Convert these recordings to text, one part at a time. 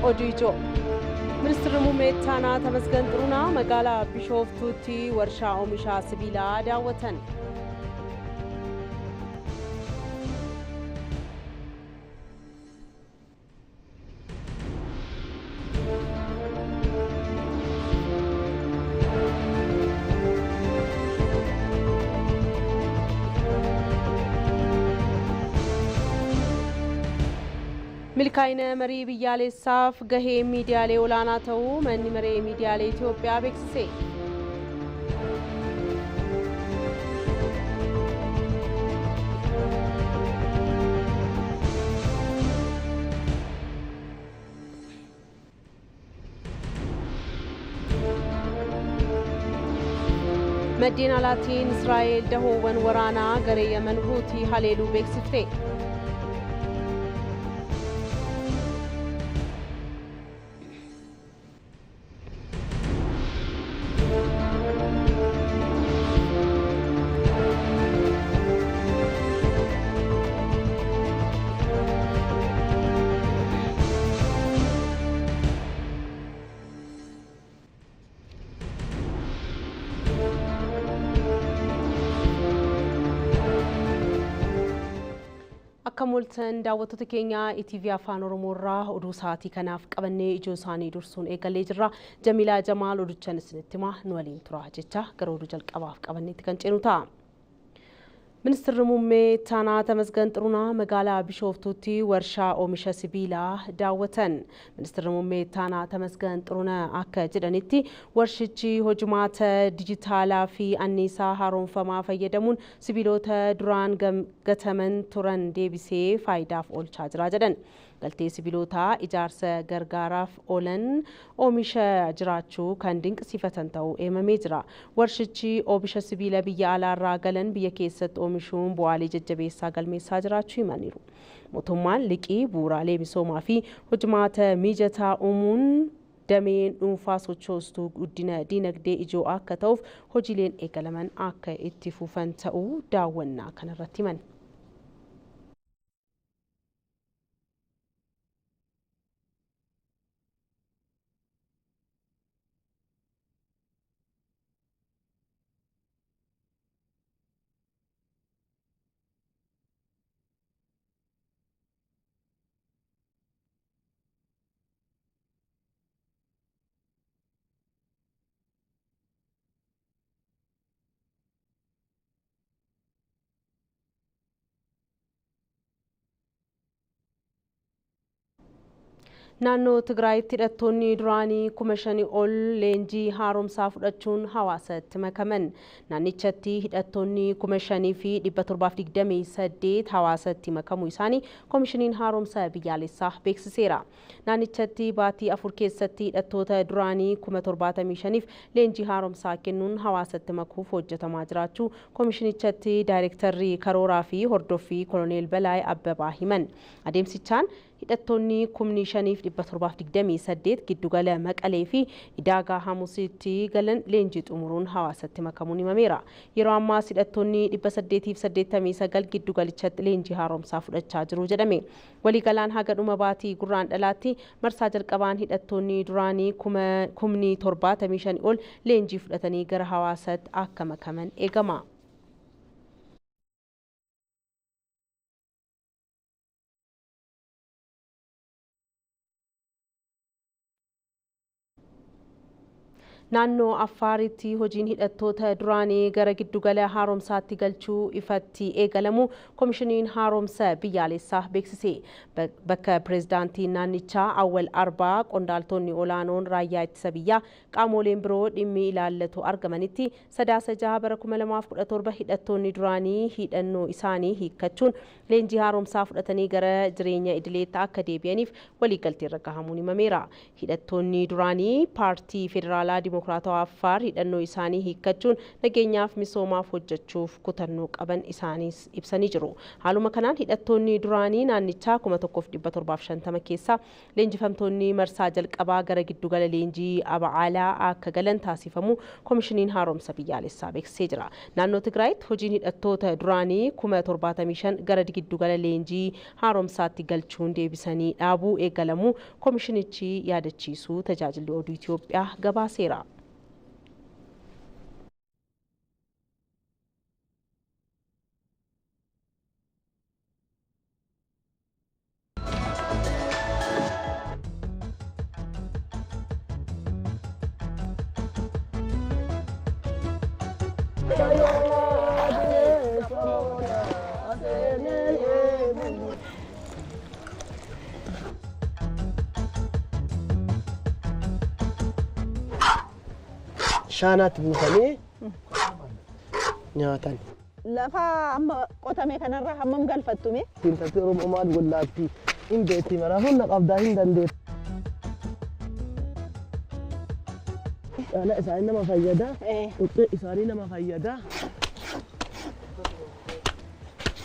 Ojiijo Ministeerri muummee Taanaa Tamasgan Xuruunaa magaalaa Bishooftuutti warshaa oomisha sibiilaa daawwatan. Milkaa'ina marii biyyaalessaaf gahee miidiyaalee olaanaa ta'uu manni maree miidiyaalee Itoophiyaa beeksise. Maddeen alaatiin Israa'el dahoowwan waraanaa garee Yemen Huutii haleeluu beeksifte. Akkamultan daawwattoota keenya ETV Afaan Oromoorraa oduu sa'aatii kanaaf qabannee ijoo isaanii dursuun eegalee jirra. Jamilaa Jamaal oduchaan isinitti himaa nu waliin tura jecha gara oduu jalqabaaf qabanneetti kan ceenu ta'a. Ministeerri muummee Taanaa Tamasgan Xuruunaa magaalaa Bishooftuutti warshaa oomisha sibiilaa daawwatan. Ministeerri muummee Taanaa Tamasgan Xuruunaa akka jedhanitti warshichi hojimaata dijitaalaa fi anniisaa haaromfamaa fayyadamuun sibiilota duraan gataman turan deebisee faayidaaf oolchaa jira jedhan. Galtee sibiilotaa ijaarsa gargaaraaf oolan oomisha jiraachuu kan dinqisiifatan ta'uu eemamee jira. Warshichi oomisha sibiila biyya alaarraa galan biyya keessatti oomishuun bu'aalee jajjabeessaa galmeessaa jiraachuu himaniiru. Mootummaan liqii bu'uuraalee misoomaa fi hojimaata mijataa uumuun dameen dhuunfaa sochoostuu guddina dinagdee ijoo akka ta'uuf hojiileen eegalaman akka itti fufan ta'uu daawwannaa kanarratti himan. Naannoo Tigraayitti hidhattoonni duraanii 5,000 ol leenjii haaromsaa fudhachuun hawaasatti makaman. Naannichatti hidhattoonni 5,728 hawaasatti makamuu isaanii koomishiniin haaromsa biyyaalessaa beeksiseera. Naannichatti baatii 4 keessatti hidhattoota duraanii 75,000f leenjii haaromsaa kennuun hawaasatti makuuf hojjetamaa jiraachuu koomishinichatti daayirektarri karooraa fi hordoffii Koloneel Balaay Abbabaa himan. Adeemsichaan hidhattoonni 5,728 giddugala Maqalee fi Idaagaa Hamusitti galan leenjii xumuruun hawaasatti makamuun himameera. Yeroo ammaas hidhattoonni 889 giddugalichatti leenjii haaromsaa fudhachaa jiru jedhame. Waliigalaan haga dhuma baatii Guraandhalaatti marsaa jalqabaan hidhattoonni duraanii 75,000 ol leenjii fudhatanii gara hawaasatti akka makaman eegama. Naannoo Affaaritti hojiin hidhattoota duraanii gara giddugala haaromsaatti galchuu ifatti eegalamu koomishiniin haaromsa biyyaalessaa beeksise. Bakka pireezidaantiin naannichaa Awwal Arbaa qondaaltonni olaanoon raayyaa ittisa biyyaa qaamoleen biroo dhimmi ilaallatu argamanitti sadaasa 6 bara 2017 hidhattoonni duraanii hidhannoo isaanii hiikkachuun leenjii haaromsaa fudhatanii gara jireenya idileetti akka deebi'aniif waliigaltee irra gahamuun himameera. Hidhattoonni duraanii paartii federaalaa Dimokiraatawaa Affaar hidhannoo isaanii hiikkachuun nageenyaaf misoomaaf hojjechuuf kutannoo qaban isaanis ibsanii jiru. Haaluma kanaan hidhattoonni duraanii naannichaa 1750 keessaa leenjifamtoonni marsaa jalqabaa gara giddugala leenjii Abacaalaa akka galan taasifamu koomishiniin haaromsa biyyaalessaa beeksisee jira. Naannoo Tigraayitti hojiin hidhattoota duraanii 75 gara giddugala leenjii haaromsaatti galchuun deebisanii dhaabuu eegalamu koomishinichi yaadachiisuu tajaajilli oduu Itoophiyaa gabaaseera. shaanaatti buufamee nyaatan. Lafa amma qotamee kanarraa hammam galfattume? Intalli Oromoo maal gollaatti hin beekti maraafuun na qabdaa hin dandeettu. Dhaala isaanii nama fayyada. Dhukkee isaanii nama fayyada.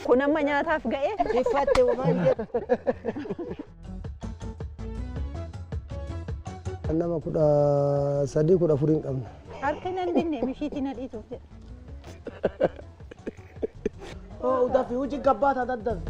Kun amma nyaataaf ga'ee? Iffatte waan jedhu. Nama 13 14 hin qabna. Harka nan dinne mishiitiin hadhiituuf jedha. Udaafi hojii gabbaata daddabe.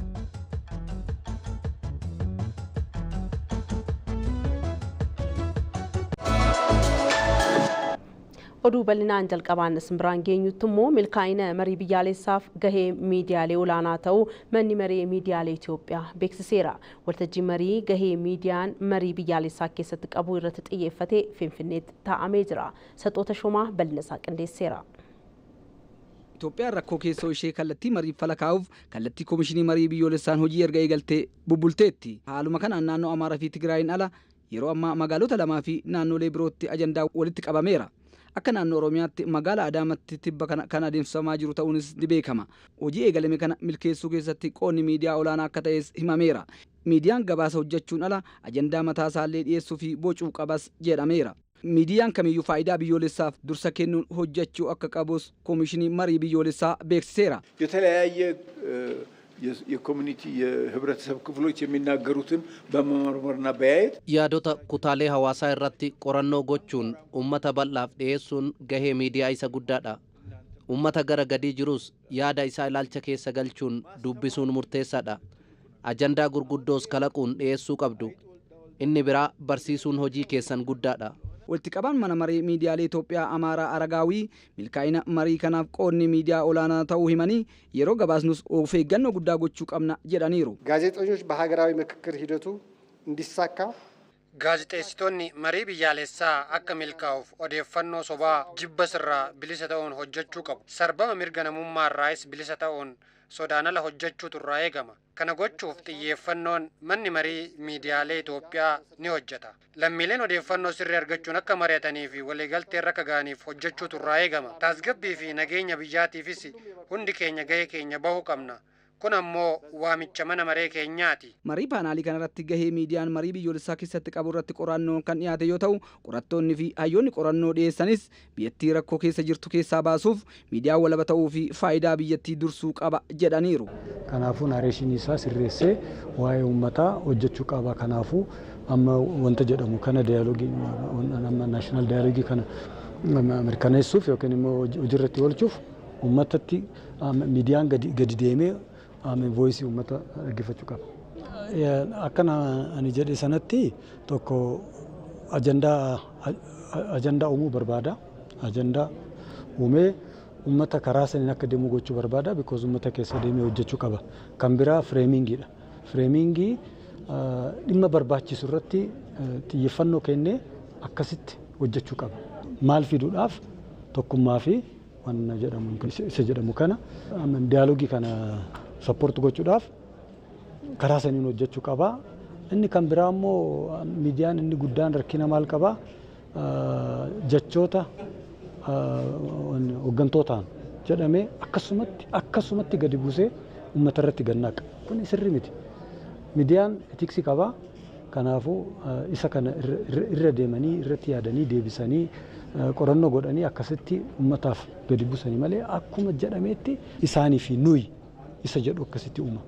Oduu bal'inaan jalqabaan simbiraan geenyutti immoo milkaa'ina marii biyyaalessaaf gahee miidiyaalee olaanaa ta'uu manni maree miidiyaalee Itoophiyaa beeksiseera. Waltajjii marii gahee miidiyaan marii biyyaalessaa keessatti qabu irratti xiyyeeffatee Finfinneetti taa'amee jira. Saxoota Shomaa bal'inasaa qindeesseera. Itoophiyaan rakkoo keessoo ishee kallattii marii falakaa'uuf kallattii koomishinii marii biyyoolessaan hojii erga eegaltee bubbulteetti. Haaluma kanaan naannoo Amaaraa fi Tigraayin ala yeroo ammaa magaalota lamaa fi naannolee birootti ajandaa walitti qabameera. Akka naannoo Oromiyaatti magaalaa Adaamaatti tibba kan adeemsifamaa jiru ta'uunis ni beekama. Hojii eegalame kana milkeessuu keessatti qoonni miidiyaa olaanaa akka ta'es himameera. Miidiyaan gabaasa hojjechuun ala ajandaa mataa isaallee dhiyeessuu fi bocuu qabas jedhameera. Miidiyaan kamiyyuu faayidaa biyyoolessaaf dursa kennuun hojjechuu akka qabus koomishinii marii biyyoolessaa beeksiseera. የተለያየ የኮሚኒቲ የህብረተሰብ ክፍሎች የሚናገሩትን በመመርመርና በያየት ያዶታ ኩታሌ ሐዋሳ irratti qorannoo gochuun ummata bal'aaf dhiyeessuun gahee miidiyaa isa guddaadha. Ummata gara gadii jirus yaada isaa ilaalcha keessa galchuun dubbisuun murteessaadha. Ajandaa gurguddoos kalaquun dhiyeessuu qabdu. Inni biraa barsiisuun hojii keessan guddaadha. Walitti qabaan mana maree miidiyaalee Itoophiyaa Amaaraa Aragaawii milkaa'ina marii kanaaf qoonni miidiyaa olaanaa ta'uu himanii yeroo gabaasnus of eeggannoo guddaa gochuu qabna jedhaniiru. ጋዜጠኞች በሀገራዊ ምክክር ሂደቱ እንዲሳካ gaazexeessitoonni marii biyyaalessaa akka milkaa'uuf odeeffannoo sobaa jibba sirraa bilisa ta'uun hojjechuu qabu. Sarbama mirga namummaarraayis bilisa ta'uun sodaan ala hojjechuutu irraa eegama. Kana gochuuf xiyyeeffannoon manni marii miidiyaalee Itoophiyaa ni hojjeta. Lammiileen odeeffannoo sirrii argachuun akka mari'atanii fi waliigaltee irra ga'aniif hojjechuutu irraa eegama. Tasgabbii fi nageenya biyyaatiifis hundi keenya gahee keenya bahuu qabna. Kun ammoo waamicha mana maree keenyaati. Marii paanaalii kanarratti gahee miidiyaan marii biyyoolessaa keessatti qabu irratti qorannoon kan dhiyaate yoo ta'u, qorattoonni fi hayyoonni qorannoo dhiyeessanis biyyattii rakkoo keessa jirtu keessaa baasuuf miidiyaan walaba ta'uu fi faayidaa biyyattii dursuu qaba jedhaniiru. Kanaafuu naareeshinii isaa sirreessee waa'ee uummataa hojjechuu qaba. Kanaafuu amma wanta jedhamu kana daayaloogii amma naashinaal daayaloogii kana mirkaneessuuf yookiin immoo hojiirratti oolchuuf uummatatti miidiyaan gadi deemee voice ummata dhaggeeffachuu qaba. Akkana ani jedhe sanatti tokko ajandaa uumuu barbaada. Ajandaa uumee ummata karaa saniin akka deemu gochuu barbaada because ummata keessa deemee hojjechuu qaba. Kan biraa fireemingiidha. Fireemingii dhimma barbaachisu irratti xiyyeeffannoo kennee akkasitti hojjechuu qaba. Maal fiduudhaaf tokkummaa fi waan jedhamu kana diyaaloogii kana support gochuudhaaf karaa saniin hojjechuu qaba. Inni kan biraa immoo miidiyaan inni guddaan rakkina maal qaba? Jechoota hooggantootaan jedhamee akkasumatti gadi buusee uummata irratti gannaaqa. Kun sirrii miti. Miidiyaan etiksii qaba. Kanaafuu isa kana irra deemanii irratti yaadanii deebisanii qorannoo godhanii akkasitti uummataaf gadi buusanii malee akkuma jedhametti isaanii fi nuyi isa jedhu akkasitti uuma.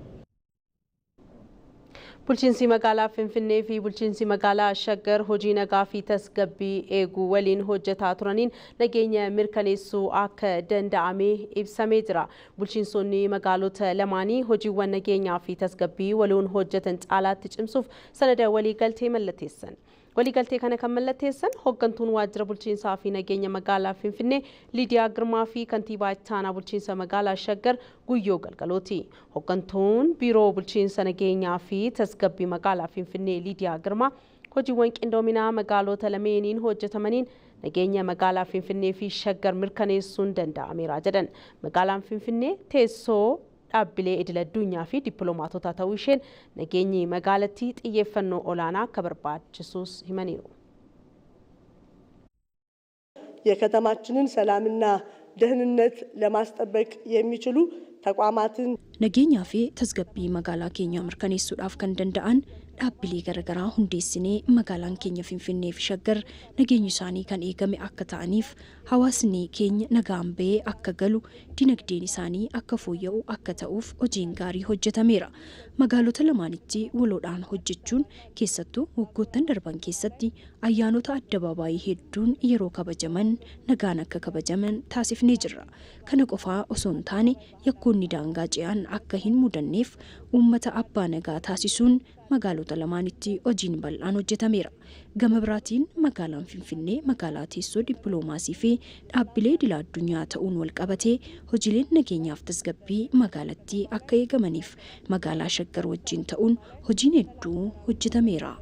Bulchiinsi magaalaa Finfinnee fi bulchiinsi magaalaa Shaggar hojii nagaa fi tasgabbii eeguu waliin hojjetaa turaniin nageenya mirkaneessuu akka danda'ame ibsamee jira. Bulchiinsonni magaalota lamaanii hojiiwwan nageenyaa fi tasgabbii waliin hojjetan caalaatti cimsuuf sanada waliigaltee mallatteessan. Waliigaltee kana kan mallatteessan hooggantuun waajjira bulchiinsaa fi nageenya magaalaa Finfinnee Liidiyaa Girmaa fi kantiibaa itti aanaa bulchiinsa magaalaa Shaggar Guyyoo Galgalooti. Hooggantuun biiroo bulchiinsa nageenyaa fi tasgabbii magaalaa Finfinnee Liidiyaa Girmaa hojiiwwan qindoominaa magaalota lameeniin hojjetamaniin nageenya magaalaa Finfinnee fi Shaggar mirkaneessuun danda'ameera jedhan. Magaalaan Finfinnee teessoo dhaabbilee idil addunyaa fi dippiloomaatota ta'uu isheen nageenyi magaalattii xiyyeeffannoo olaanaa akka barbaachisus himaniiru. የከተማችንን ሰላምና ደህንነት ለማስጠበቅ የሚችሉ ተቋማትን nageenyaa fi tasgabbii magaalaa keenyaa mirkaneessuudhaaf kan danda'an dhaabbilee garaagaraa hundeessinee magaalaan keenya Finfinnee fi Shaggar nageenyi isaanii kan eegame akka ta'aniif hawaasni keenya nagaan bahee akka galu dinagdeen isaanii akka fooyya'u akka ta'uuf hojiin gaarii hojjetameera. Magaalota lamaanitti waloodhaan hojjechuun keessattuu waggoottan darban keessatti ayyaanota addabaabaayii hedduun yeroo kabajaman nagaan akka kabajaman taasifnee jirra. Kana qofaa osoo hin taane yakkoonni daangaa ce'an akka hin mudanneef uummata abbaa nagaa taasisuun magaalota lamaanitti hojiin bal'aan hojjetameera. Gama biraatiin magaalaan Finfinnee magaalaa teessoo dippiloomaasii fi dhaabbilee idil addunyaa ta'uun wal qabatee hojiileen nageenyaaf tasgabbii magaalattii akka eegamaniif magaalaa Shaggar wajjin ta'uun hojiin hedduu hojjetameera.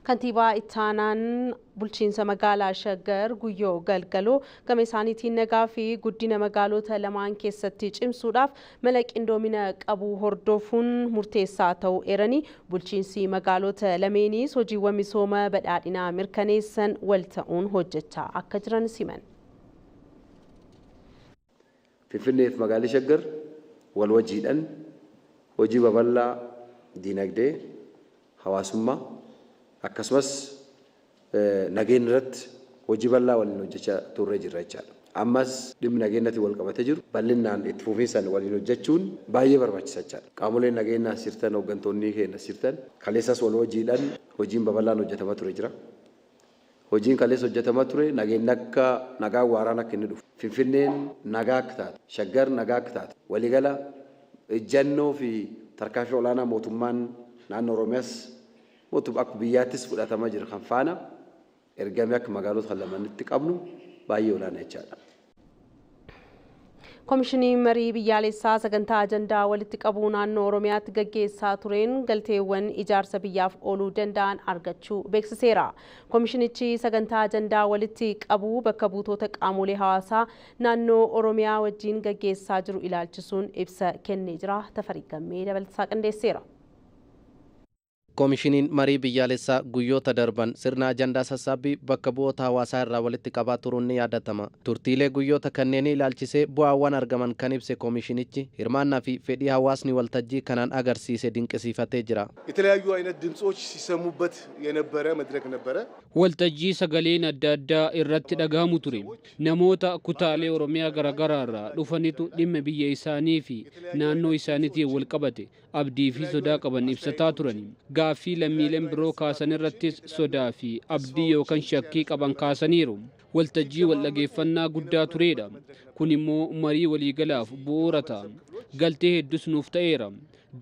Kantiibaa itti aanaan bulchiinsa magaalaa Shaggar Guyyoo Galgaloo gama isaaniitiin nagaa fi guddina magaalota lamaan keessatti cimsuudhaaf mala qindoomina qabu hordofuun murteessaa ta'uu eeranii bulchiinsi magaalota lameeniis hojiiwwan misooma badhaadhinaa mirkaneessan wal ta'uun hojjechaa akka jiran siman. Finfinnee fi magaalaa Shaggar wal wajjiidhaan hojii babal'aa diinagdee hawaasummaa akkasumas nageenya irratti hojii bal'aa waliin hojjechaa turre jirra jechaadha. Ammas dhimmi nageenyatti wal qabatee jiru bal'inaan itti fufiinsaan waliin hojjechuun baay'ee barbaachisaa jechaadha. Qaamoleen nageenyaa sirtan hooggantoonni keenya sirtan kaleessas wal hojiidhaan hojiin babal'aan hojjetamaa ture jira. Hojiin kaleessa hojjetamaa ture nageenya akka nagaa waaraan akka inni dhufu. Finfinneen nagaa akka taate, Shaggar nagaa akka taate, waliigala ejjennoo fi tarkaanfii olaanaa mootummaan naannoo Oromiyaas mootummaa akka biyyaattis fudhatamaa jira kan faana ergamee akka magaalota lamaanitti qabnu baay'ee olaanaa jechaadha. Komishinii marii biyyaalessaa sagantaa ajandaa walitti qabuu naannoo Oromiyaatti gaggeessaa tureen galteewwan ijaarsa biyyaaf ooluu danda'an argachuu beeksiseera. Komishinichi sagantaa ajandaa walitti qabuu bakka buutota qaamolee hawaasaa naannoo Oromiyaa wajjin gaggeessaa jiru ilaalchisuun ibsa kennee jira. Tafarii Gammee dabalataa qindeesseera. Komishiniin marii biyyaalessaa guyyoota darban sirna ajandaa sassaabbii bakka bu'oota hawaasaa irraa walitti qabaa turuun ni yaadatama. Turtiilee guyyoota kanneen ilaalchisee bu'aawwan argaman kan ibse komishinichi hirmaannaa fi fedhii hawaasni waltajjii kanaan agarsiise dinqisiifatee jira. የተለያዩ አይነት ድምጾች ሲሰሙበት የነበረ መድረክ ነበረ። waltajjii sagaleen adda addaa irratti dhagahamu ture. Namoota kutaalee Oromiyaa garaagaraa irraa dhufanitu dhimma biyya isaanii fi naannoo isaaniitiin wal qabate abdii fi sodaa qaban ibsataa turan. Gaaffii lammiileen biroo kaasan irrattis sodaa fi abdii yookaan shakkii qaban kaasaniiru. Waltajjii wal dhageeffannaa guddaa turedha. Kun immoo marii waliigalaaf bu'uura ta'a. Galtee hedduus nuuf ta'eera.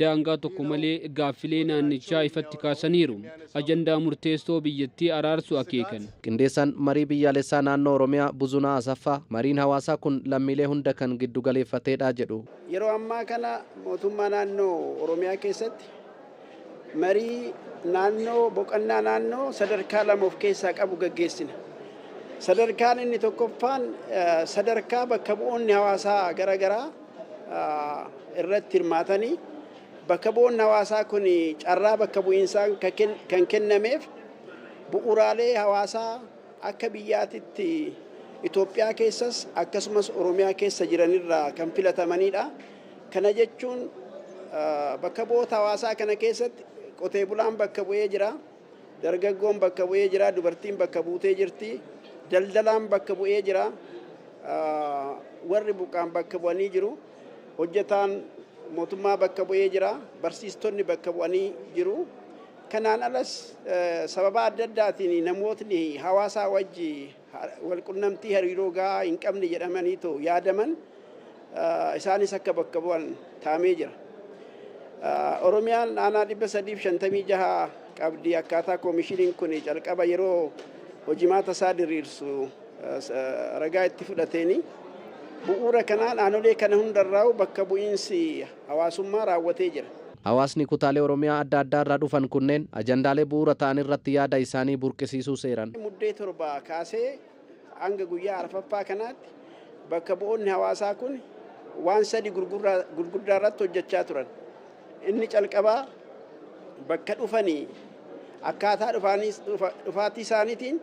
Daangaa tokko malee gaaffilee naannichaa ifatti kaasaniiru. Ajandaa murteessoo biyyattii araarsu akeekan. Qindeessaan marii biyyaalessaa naannoo Oromiyaa Buzunaa Asaffaa mariin hawaasaa kun lammiilee hunda kan giddu galeeffateedha jedhu. Yeroo ammaa kana mootummaa naannoo Oromiyaa keessatti marii naannoo boqonnaa naannoo sadarkaa lama of keessaa qabu gaggeessina. Sadarkaan inni tokkoffaan sadarkaa bakka bu'oonni hawaasaa garaagaraa irratti hirmaatanii bakka bu'oonni hawaasaa kun carraa bakka bu'iinsaa kan kennameef bu'uuraalee hawaasaa akka biyyaatitti Itoophiyaa keessas akkasumas Oromiyaa keessa jiranirraa kan filatamanidha. Kana jechuun bakka bu'oota hawaasaa kana keessatti qotee bulaan bakka bu'ee jira, dargaggoon bakka bu'ee jira, dubartiin bakka buutee jirti, daldalaan bakka bu'ee jira, warri buqqaan bakka bu'anii jiru, hojjetaan mootummaa bakka bu'ee jira, barsiistonni bakka bu'anii jiru. Kanaan alas sababa adda addaatiin namootni hawaasaa wajji walqunnamtii hariiroo gahaa hin qabne jedhamanii yaadaman isaanis akka bakka bu'an taamee jira. Oromiyaan aanaa 356 qabdi akkaataa koomishiniin kun calqaba yeroo hojimaata isaa diriirsu ragaa itti fudhateeni. Bu'uura kanaan aanolee kana hundarraa bakka bu'iinsi hawaasummaa raawwatee jira. Hawaasni kutaalee Oromiyaa adda addaa irraa dhufan kunneen ajandaalee bu'uura ta'an irratti yaada isaanii burqisiisuu seeran. Muddee 7 kaasee hanga guyyaa arfaffaa kanaatti bakka bu'oonni hawaasaa kun waan 3 gurguddaa irratti hojjechaa turan. Inni calqabaa bakka dhufanii akkaataa dhufaatii isaaniitiin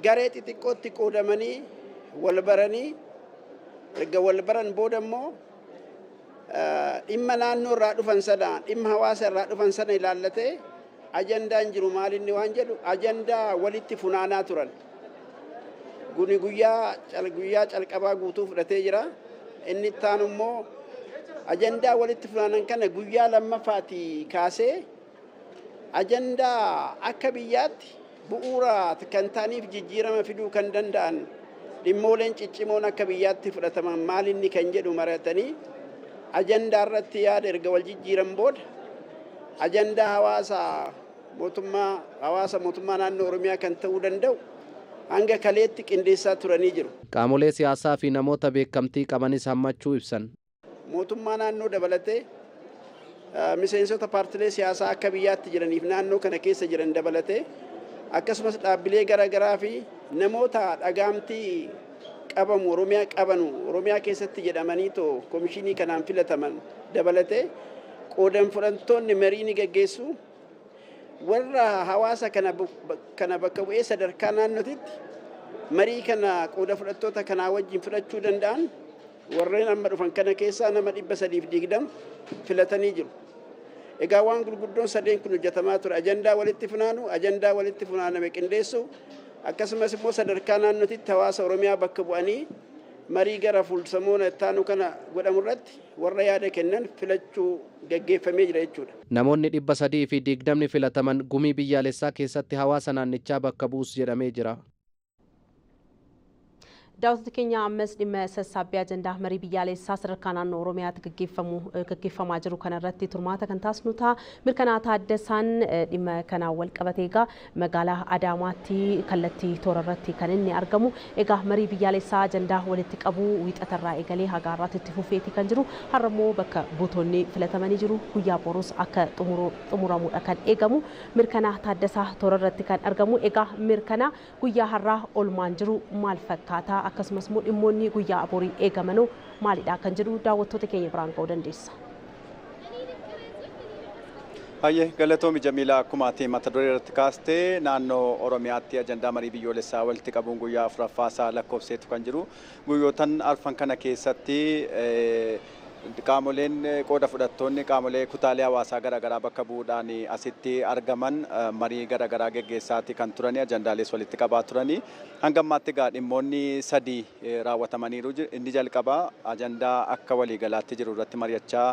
garee xixiqqootti qoodamanii wal baranii erga wal baran booda immoo dhimma naannoo irraa dhufan sana dhimma hawaasa irraa dhufan sana ilaallatee ajandaan jiru maalinni waan jedhu ajandaa walitti funaanaa turan. Guni guyyaa calqabaa guutuu fudhatee jira. Inni itti aanu immoo ajandaa walitti funaanan kana guyyaa lammaffaatii kaasee ajandaa akka biyyaatti bu'uura kan ta'aniif jijjiirama fiduu kan danda'an dhimmooleen ciccimoon akka biyyaatti fudhataman maalinni kan jedhu maratanii ajandaa irratti yaada erga wal jijjiiran booda ajandaa hawaasa mootummaa naannoo Oromiyaa kan ta'uu danda'u hanga kaleetti qindeessaa turanii jiru. Qaamolee siyaasaa fi namoota beekamtii qabanis hammachuu ibsan. Mootummaa naannoo dabalatee miseensota paartilee siyaasaa akka biyyaatti jiraniif naannoo kana keessa jiran dabalatee akkasumas dhaabbilee garaagaraa fi namoota dhagaamtii qabamu Oromiyaa keessatti jedhamanii koomishinii kanaan filataman dabalatee qoodan fudhattoonni marii ni gaggeessu. Warra hawaasa kana bakka bu'ee sadarkaa naannootitti marii kana qooda fudhattoota kanaa wajjin fudhachuu danda'an warreen amma dhufan kana keessaa nama 320 filatanii jiru. Egaa waan gurguddoon sadeen kun hojjetamaa ture. Ajandaa walitti funaanu, ajandaa walitti funaaname qindeessu, akkasumas immoo sadarkaa naannootitti hawaasa Oromiyaa bakka bu'anii marii gara fuulsamoona ittaanu kana godhamu irratti warra yaada kennan filachuu gaggeeffamee jira jechuudha. Namoonni 320 filataman gumii biyyaalessaa keessatti hawaasa naannichaa bakka bu'us jedhamee jira. Daawwattoota keenya ammas dhimma sassaabbii ajandaa marii biyyaalessaa sadarkaa naannoo Oromiyaatti gaggeeffamaa jiru kanarratti turmaata kan taasisnu ta'a. Mirkanaa Taaddasaan dhimma kanaan wal qabatee egaa magaalaa Adaamaatti kallattii toora irratti kan inni argamu. Egaa marii biyyaalessaa ajandaa walitti qabuu wiixatarraa eegalee haga har'aatti itti fufeeti kan jiru. Har'a immoo bakka buutonni filatamanii jiru. Guyyaa boruus akka xumuramudha kan eegamu. Mirkanaa Taaddasaa toora irratti kan argamu. Egaa mirkanaa guyyaa har'aa olmaan jiru maal fakkaata? Akkasumas immoo dhimmoonni guyyaa borii eegamanoo maalidha kan jedhu daawwattoota keenya biraan ga'uu dandeessa. Hayyee galatoomi Jamiilaa akkuma ati mata duree irratti kaastee naannoo Oromiyaatti ajandaa marii biyyoolessaa walitti qabuun guyyaa 4ffaasaa lakkoofseetu kan jiru. Guyyootan arfan kana keessatti qaamoleen qooda fudhattoonni qaamolee kutaalee hawaasaa garaagaraa bakka bu'uudhaan asitti argaman marii garaagaraa geggeessaati kan turani ajandaalees walitti qabaa turani. Hanga ammaatti egaa dhimmoonni 3 raawwatamaniiru. Inni jalqabaa ajandaa akka waliigalaatti jiru irratti mari'achaa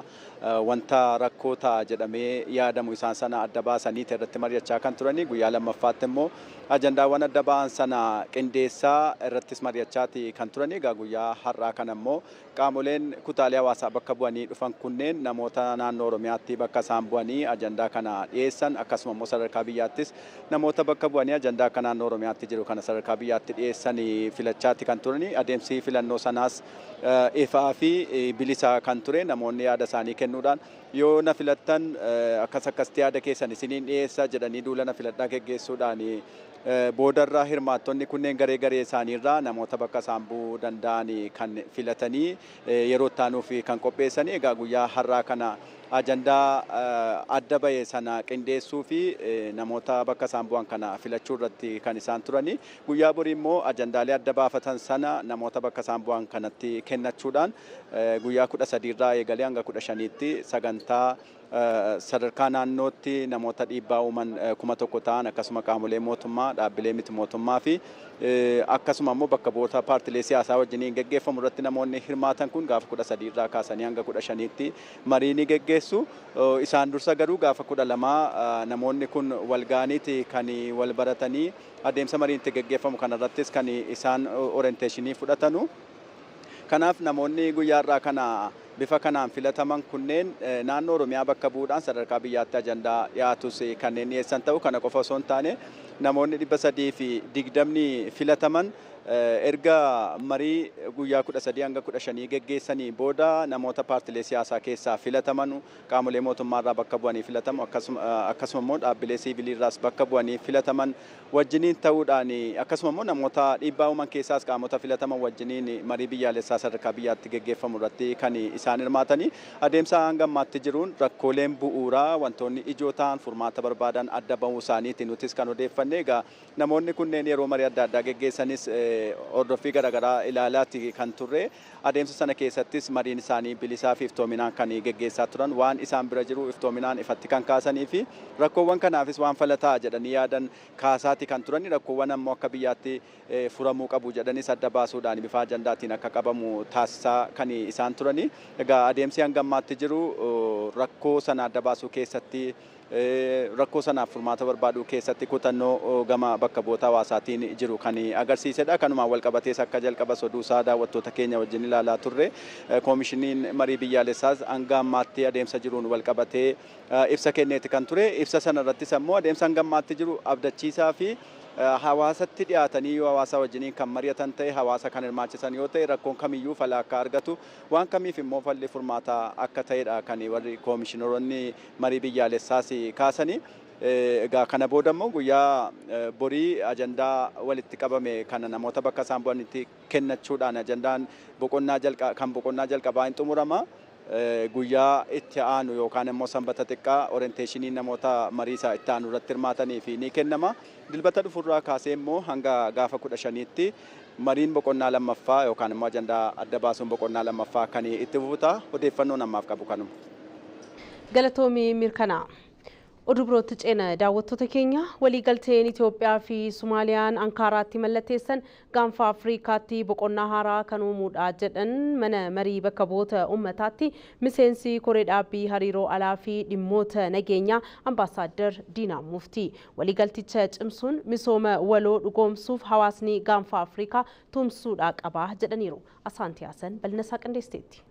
wanta rakkoo ta'a jedhamee yaadamu isaan sana adda baasanii irratti mari'achaa kan turani. Guyyaa lammaffaatti immoo ajandaawwan adda ba'an sana qindeessaa irrattis mari'achaati kan turani. Egaa guyyaa har'aa kana immoo qaamoleen kutaalee hawaasaa bakka bu'anii dhufan kunneen namoota naannoo Oromiyaatti bakka isaan bu'anii ajandaa kana dhiyeessan akkasuma immoo sadarkaa biyyaattis namoota bakka bu'anii ajandaa akka naannoo Oromiyaatti jiru kana sadarkaa biyyaatti dhiyeessan filachaati kan turani. Adeemsi filannoo sanaas ifaa fi bilisa kan ture. Namoonni yaada isaanii kennuudhaan yoo na filattan akkasitti yaada keessan isiniin dhiyeessa jedhanii duula na filadhaa geggeessuudhaan boodarraa hirmaattonni kunneen garee isaaniirraa namoota bakka isaan bu'uu danda'an kan filatanii yeroo itti aanuuf kan qopheessanii. Egaa guyyaa har'aa kana ajandaa adda bahe sana qindeessuu fi namoota bakka isaan bu'an kana filachuu irratti kan isaan turani. Guyyaa borii immoo ajandaalee adda baafatan sana namoota bakka isaan bu'an kanatti kennachuudhaan guyyaa 13 irraa eegalee hanga 15tti sagantaa sadarkaa naannootti namoota dhiibbaa uuman 1,000 ta'an akkasuma qaamolee mootummaa dhaabbilee miti mootummaa fi akkasuma immoo bakka bu'oota paartilee siyaasaa wajjiniin geggeeffamu irratti namoonni hirmaatan kun gaafa 13 irraa kaasanii hanga 15tti marii ni geggeessu. Isaan dursa garuu gaafa 12 namoonni kun walgaaniiti kan wal baratanii adeemsa mariin itti geggeeffamu kanarrattis kan isaan orienteeshinii fudhatanu. Kanaaf namoonni guyyaarraa kana bifa kanaan filataman kunneen naannoo Oromiyaa bakka bu'uudhaan sadarkaa biyyaatti ajandaa dhiyaatus kanneen dhiyeessan ta'u kana qofa osoo hin taane namoonni 320 filataman erga marii guyyaa 13 hanga 15 geggeessanii booda namoota paartilee siyaasaa keessaa filataman qaamolee mootummaarraa bakka bu'anii filatamu akkasuma immoo dhaabbilee siviiliirraas bakka bu'anii filataman wajjiniin ta'uudhaan akkasuma immoo namoota dhiibbaa uuman keessaas qaamota filataman wajjiniin marii biyyaalessaa sadarkaa biyyaatti geggeeffamu irratti kan isaan hirmaatanii adeemsa hanga ammaatti jiruun rakkooleen bu'uuraa wantoonni ijoo ta'an furmaata barbaadan adda bahuu isaaniiti nutis kan odeeffanne. Egaa namoonni kunneen yeroo marii adda addaa geggeessanis hordoffii garaagaraa ilaalaatti kan turre adeemsa sana keessattis mariin isaanii bilisaa fi iftoominaan kan geggeessaa turan waan isaan bira jiru iftoominaan ifatti kan kaasanii fi rakkoowwan kanaafis waan falataa jedhanii yaadan kaasaati kan turan rakkoowwan ammoo akka biyyaatti furamuu qabu jedhanis adda baasuudhaan bifa ajandaatiin akka qabamu taasisaa kan isaan turani. Egaa adeemsi hanga ammaatti jiru rakkoo sana adda baasuu keessatti rakkoo sanaaf furmaata barbaaduu keessatti kutannoo gama bakka bu'oota hawaasaatiin jiru kan agarsiisedha. Kanumaan wal qabatees akka jalqaba oduusaa daawwattoota keenya wajjin ilaalaa turre koomishiniin marii biyyaalessaas hanga ammaatti adeemsa jiruun wal qabatee ibsa kenneeti kan ture. Ibsa sana irrattis ammoo adeemsa hanga ammaatti jiru abdachiisaa fi hawaasatti dhiyaatanii yoo hawaasa wajjiniin kan mari'atan ta'e hawaasa kan hirmaachisan yoo ta'e rakkoon kamiyyuu fala akka argatu waan kamiif immoo falli furmaata akka ta'edha kan warri koomishinaroonni marii biyyaalessaas kaasanii. Egaa kana booda immoo guyyaa borii ajandaa walitti qabame kana namoota bakka isaan bu'anitti kennachuudhaan ajandaan boqonnaa jalqabaa hin xumurama. Guyyaa itti aanu yookaan immoo sanbata xiqqaa orienteeshinii namoota mariisaa itti aanu irratti hirmaatanii fi ni kennama. Dilbata dhufurraa kaasee immoo hanga gaafa 15tti mariin boqonnaa lammaffaa yookaan immoo ajandaa adda baasuun boqonnaa lammaffaa kan itti fufuta. Odeeffannoon ammaaf qabu kanuma. Galatoomii mirkanaa. Oduu birootti ceena daawwattoota keenya waliigalteen Itoophiyaa fi Somaaliyaan Ankaaraatti mallatteessan gaanfa Afriikaatti boqonnaa haaraa kan uumuudha jedhan mana marii bakka bu'oota uummataatti miseensi koree dhaabbii hariiroo alaa fi dhimmoota nageenyaa ambaasaaddar Diinaa Muftii waliigalticha cimsuun misooma waloo dhugoomsuuf hawaasni gaanfa Afriikaa tumsuudha qaba jedhaniiru. Asaanti Haasan bal'inasaa qindeesteetti.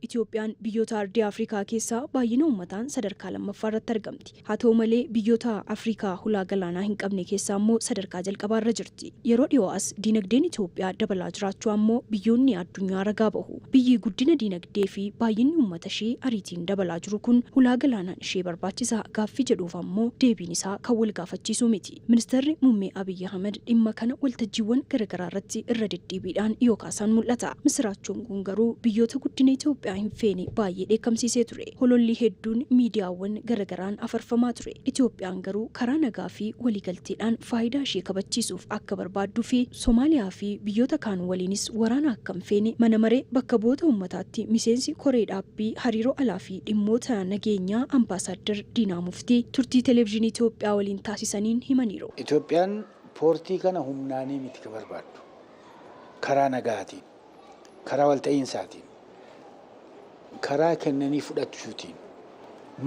Itoophiyaan biyyoota ardii Afrikaa keessaa baay'ina uummataan sadarkaa lammaffaa irratti argamti. Haa ta'u malee biyyoota Afrikaa hulaa galaanaa hin qabne keessaa immoo sadarkaa jalqabaa irra jirti. Yeroo dhiyoo as diinagdeen Itoophiyaa dabalaa jiraachuu ammoo biyyoonni addunyaa ragaa bahu. Biyyi guddina diinagdee fi baay'inni uummata ishee ariitiin dabalaa jiru kun hulaa galaanaan ishee barbaachisaa gaaffii jedhuuf ammoo deebiin isaa kan wal gaafachiisu miti. Ministeerri Muummee Abiyyi Ahmed dhimma kana waltajjiiwwan garaagaraa irratti irra deddeebiidhaan yoo kaasan mul'ata. Misiraachoon kun garuu biyyoota guddina Itoophiyaa hin feene baay'ee dheekkamsiisee ture. Hololli hedduun miidiyaawwan garagaraan afarfamaa ture. Itoophiyaan garuu karaa nagaa fi waliigalteedhaan faayidaa ishee kabachiisuuf akka barbaadduu fi Somaaliyaa fi biyyoota kaan waliinis waraana akka hin feene mana maree bakka bu'oota uummataatti miseensi koree dhaabbii hariiroo alaa fi dhimmoota nageenyaa ambaasaaddar Diinaa Muftii turtii televezyiinii Itoophiyaa waliin taasisaniin himaniiru. Itoophiyaan poortii kana humnaanii miti ka barbaaddu. Karaa nagaatiin, karaa walta'iinsaatiin, karaa kennanii fudhachuutiin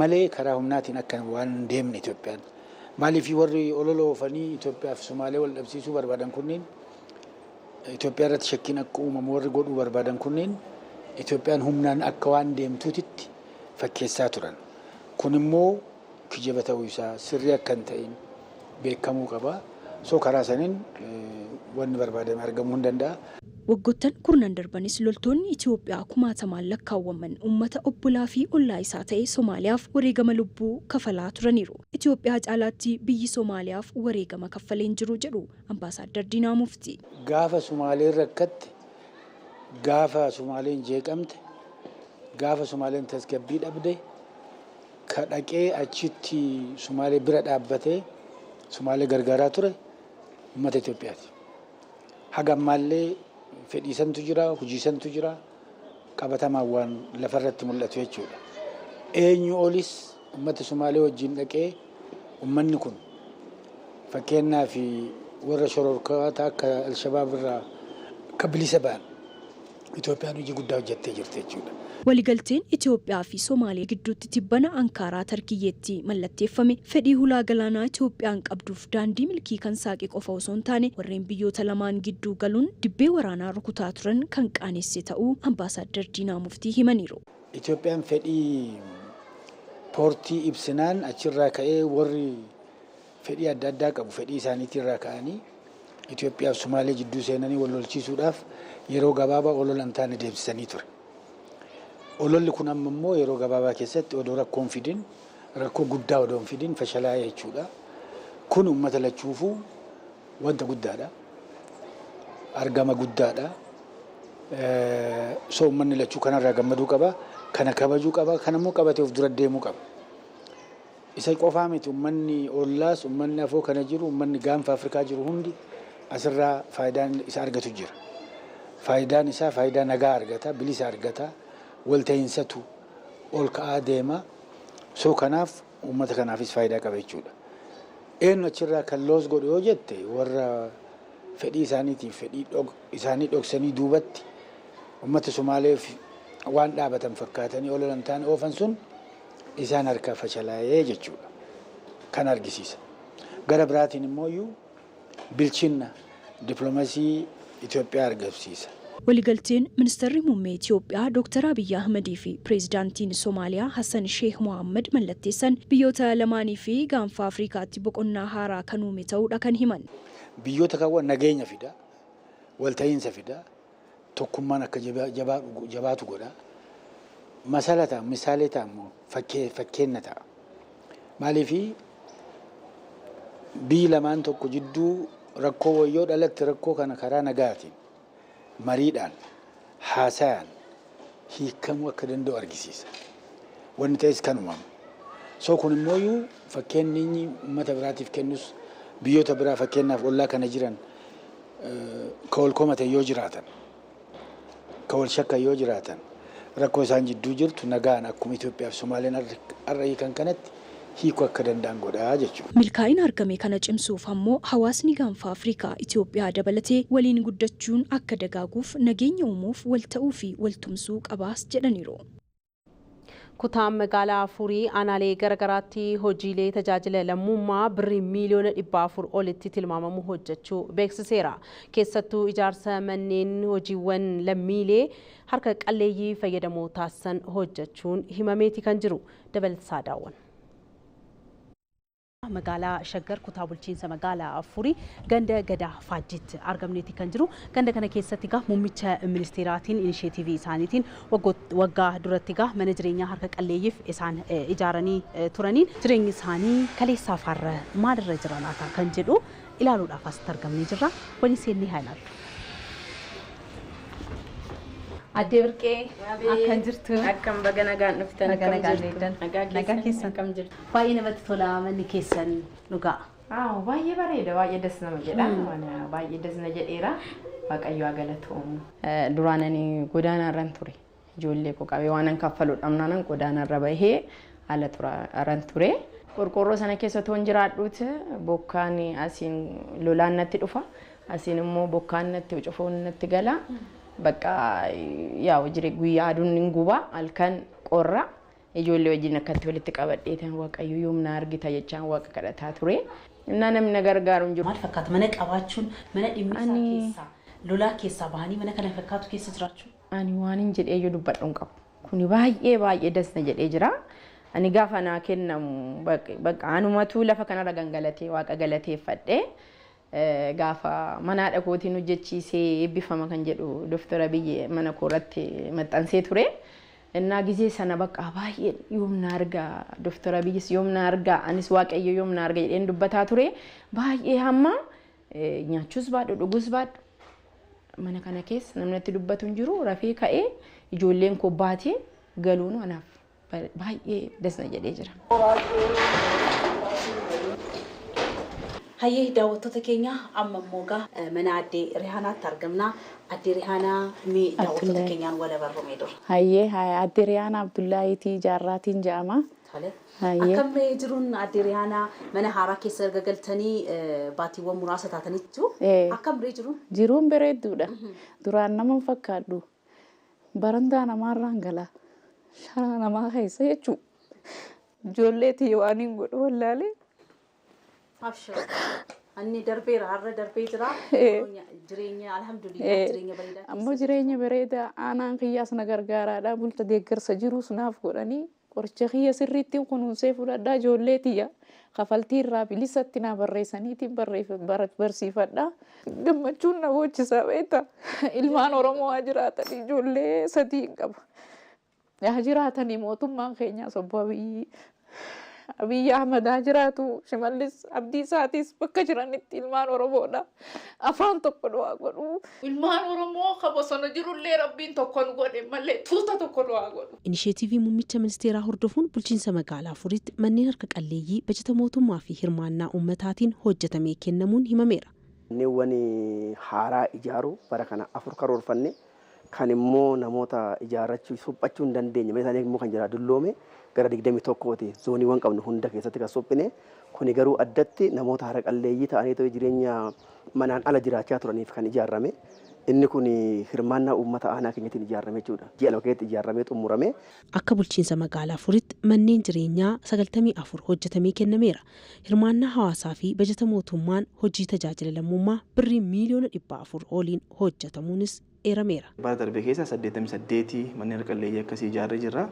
malee karaa humnaatiin akka waan deemne Itoophiyaan. Maaliif warri ololoofanii Itoophiyaa fi Somaalee wal dhabsiisuu barbaadan kunneen Itoophiyaa irratti shakkiin akka uumamu warri godhuu barbaadan kunneen Itoophiyaan humnaan akka waan deemtuutitti fakkeessaa turan. Kun immoo kijiba ta'uu isaa sirrii akka hin ta'in beekamuu qaba. So karaa saniin wanni barbaadame argamuu hin danda'a. Waggoottan kurnan darbanis loltoonni Itoophiyaa kumaatamaan lakkaawwaman uummata obbolaa fi ollaa isaa ta'e Somaaliyaaf wareegama lubbuu kafalaa turaniiru. Itoophiyaa caalaatti biyyi Somaaliyaaf wareegama kaffaleen jiru jedhu ambaasaaddar Diinaa Muftii. Gaafa Somaaleen rakkatte, gaafa Somaaleen jeeqamte, gaafa Sumaaleen tasgabbii dhabde ka dhaqee achitti Sumaalee bira dhaabbatee Sumaalee gargaaraa ture uummata Itoophiyaati. Haga ammaallee fedhiisantu jira, hojiisantu jira, qabatamaan waan lafarratti mul'atu jechuudha. Eenyu olis uummata Sumaalee wajjin dhaqee uummanni kun fakkeenyaa fi warra shororkaata akka Alshabaab irraa akka bilisa ba'an Itoophiyaan hojii guddaa hojjettee jirti jechuudha. Waliigalteen Itoophiyaa fi Somaaliyaa gidduutti tibbana Ankaaraa Tarkiyyeetti mallatteeffame fedhii hulaa galaanaa Itoophiyaan qabduuf daandii milkii kan saaqe qofa osoo hin taane warreen biyyoota lamaan gidduu galuun dibbee waraanaa rukutaa turan kan qaanesse ta'uu Ambaasaadder Diinaa Muftii himaniiru. Itoophiyaan fedhii poortii ibsinaan achirraa ka'ee warri fedhii adda addaa qabu fedhii isaaniitirraa ka'anii Itoophiyaa fi Somaaliyaa jidduu seenanii wal lolchiisuudhaaf yeroo gabaabaa ololan taane deemsisanii ture. Ololli kun amma immoo yeroo gabaabaa keessatti odoo rakkoon fidin rakkoo guddaa odoo hin fidin fashalaa jechuudha. Kun uummata lachuufuu wanta guddaadha. Argama guddaadha. So uummanni lachuu kanarraa gammaduu qaba. Kana kabajuu qaba. Kana immoo qabatee of dura deemuu qaba. Isa qofaa miti uummanni ollaas uummanni afoo kana jiru uummanni gaanfa Afrikaa jiru hundi asirraa faayidaan isa argatu jira. Faayidaan isaa faayidaa nagaa argata, bilisa argata, walta'insatu ol ka'aa deema. So kanaaf uummata kanaafis faayidaa qaba jechuudha. Eenyu achirraa kan loos godhu yoo jette warra fedhii isaaniitiif fedhii isaanii dhoksanii duubatti uummata Somaaleef waan dhaabatan fakkaatanii ololan taane oofan sun isaan harkaa fashalaa'ee jechuudha. Kan argisiisa. Gara biraatiin immoo bilchinna dippiloomaasii Itoophiyaa argamsiisa. Waliigalteen ministeerri muummee Itoophiyaa Dr. Abiy Ahmedii fi pireezidaantiin Somaaliyaa Hassan Sheikh Mohammed mallatteessan biyyoota lamaanii fi gaanfa Afrikaatti boqonnaa haaraa kan uume ta'uudha kan himan. Biyyoota kaawwan nageenya fida, walta'iinsa fida, tokkummaan akka jabaatu godha. Masala ta'a, misaalee ta'a immoo fakkeenya ta'a. Maaliif biyyi lamaan tokko jidduu rakkoo wayyoo dhalatti rakkoo kana karaa nagaatiin mariidhaan haasayaan hiikamuu akka danda'u argisiisa. Wanni ta'es kan uumamu. So kun immoo fakkeenyi inni uummata biraatiif kennus biyyoota biraa fakkeenyaaf ollaa kana jiran ka wal komatan yoo jiraatan, ka wal shakkan yoo jiraatan, rakkoo isaan jidduu jirtu nagaan akkuma Itoophiyaa fi Somaaleen har'a hiikan kanatti hiikuu akka danda'an godhaa jechuudha. Milkaa'ina argame kana cimsuuf ammoo hawaasni gaanfa Afrikaa Itoophiyaa dabalatee waliin guddachuun akka dagaaguuf nageenya uumuuf wal ta'uu fi wal tumsuu qabaas jedhaniiru. Kutaan magaalaa Afurii aanaalee garagaraatti hojiilee tajaajila lammummaa birrii miiliyoona 400 olitti tilmaamamu hojjechuu beeksiseera. Keessattuu ijaarsa manneen hojiiwwan lammiilee harka qalleeyyii fayyadamoo taasisan hojjechuun himameeti kan jiru. Dabalataa daawwan. Magaalaa Shaggar kutaa bulchiinsa magaalaa Afurii ganda gadaa faajjitti argamneeti kan jiru. Ganda kana keessatti muummicha ministeeraatiin inisheetivii isaaniitiin waggaa duratti mana jireenyaa harka qalleeyyiif isaan ijaaranii turaniin jireenyi isaanii kaleessaa farra maalirra jiran akka kan jedhu ilaaluudhaaf asitti argamnee jirra. Waliin seennee haa ilaallu. Adde Birqee akkam jirtu? Akkam baga nagaan dhuftan. Nagaa keessan akkam jirtu? Baay'ee namatti tola manni keessan dhugaa. Baay'ee bareeda, baay'ee das nama jedha. Baay'ee das na jedheera. Waaqayyo haa galatoomu. Duraan ani godaanarran ture. Ijoollee koo qabee waan an kaffalu dhabnaan godaanarra bahee ala turan ture. Qorqorroo sana keessa toon jiraadhuuti bokkaan asiin lolaan natti dhufa. Asiin immoo bokkaan natti cufoon natti gala. Bakka yaa wajjire guyyaa aduun guba halkan qorra ijoollee wajjin akkatti walitti qabadheetan waaqayyo yoomna argita jechaan waaqa kadhataa ture. Innaa namni gargaaru hin jiru. Maal fakkaata mana qabaachuun mana dhimmisaa keessaa lolaa keessaa bahanii mana kana fakkaatu keessa jiraachuu? Ani waan hin jedhee yoo dubbadhu hin qabu. Kuni baay'ee dasna jedhee jira. Ani gaafa naa kennamu bakka anumatu lafa kanarra gangalatee waaqa galateeffadhee gaafa mana dhaqootiin hojjechiisee eebbifama kan jedhu Dr. Abiy mana kooratti maxxansee ture. Innaa gizee sana bakka baay'ee yoomna argaa Dr. Abiyyis yoomna argaa anis waaqayyo yoomna argaa jedheen dubbataa ture. Baay'ee hamma nyaachuus baadhu dhugus baadhu mana kana keessa namni itti dubbatu hin jiru rafee ka'ee ijoolleen koo baatee galuun anaaf baay'ee dasna jedhee jira. Hayyee daawwattoota keenya amma immoo mana addee Rihaanaatti argamna. Addee Rihaanaa mee daawwattoota keenyaan wala barroomee dura. Hayyee addee Rihaanaa Abdullaahiitii Jaarraatiin jedhama. Akkamii jiruun addee Rihaanaa mana haaraa keessa erga galtanii baatiiwwan muraasa taataniitu akkamii jiruun? Jiruun bareedduudha. Duraan nama fakkaadhu. Barandaa namaarraan gala. Sharaa namaa keessa jechuudha. Ijoolleetii waan hin godhu wallaalee. Abshir. Anni darbeera har'a darbee jira. Jireenya alhamdulillah jireenya bareedaa. Ammoo jireenya bareedaa aanaan kiyyaas na gargaaraadha. Bulta deeggarsa jirus naaf godhanii qoricha kiyya sirriitti kunuunsee fudhadhaa ijoollee tiyya. Kafaltii irraa bilisatti na barreessaniitiin barsiifadhaa. Gammachuun na boonchisaa beektaa. Ilmaan Oromoo haa jiraatan ijoollee sadii qaba. Haa jiraatanii mootummaan keenyaas obbo Abiyyi Ahmad haa jiraatu Shimallis Abdiisaatis bakka jiranitti ilmaan Oromoodha. Afaan tokko du'aa godhu. Ilmaan Oromoo kabosona jirullee rabbiin tokko nu godhe malee tuuta tokko du'aa godhu. Inisheetiivii muummicha ministeeraa hordofuun bulchiinsa magaalaa Afuriitti manneen harka qalleeyyii bajata mootummaa fi hirmaannaa uummataatiin hojjetamee kennamuun himameera. Manneen haaraa ijaaru bara kana 4 karoorfanne kan immoo namoota ijaarrachuu suphachuu hin dandeenye meeshaan immoo kan jira dulloome gara 21ti zooniiwwan qabnu hunda keessatti kan sophine kuni garuu addatti namoota hara qalleeyyii ta'anii jireenya manaan ala jiraachaa turaniif kan ijaarrame inni kun hirmaannaa uummata aanaa keenyatiin ijaarrame jechuudha. Ji'a lama keessatti ijaarramee xumurame. Akka bulchiinsa magaalaa Afuriitti manneen jireenyaa 94 hojjetamee kennameera. Hirmaannaa hawaasaa fi bajata mootummaan hojii tajaajila lammummaa birrii miiliyoona 400 oliin hojjetamuunis eerameera. Bara darbee keessa 88 manneen qalleeyyii akkasii ijaarree jirra.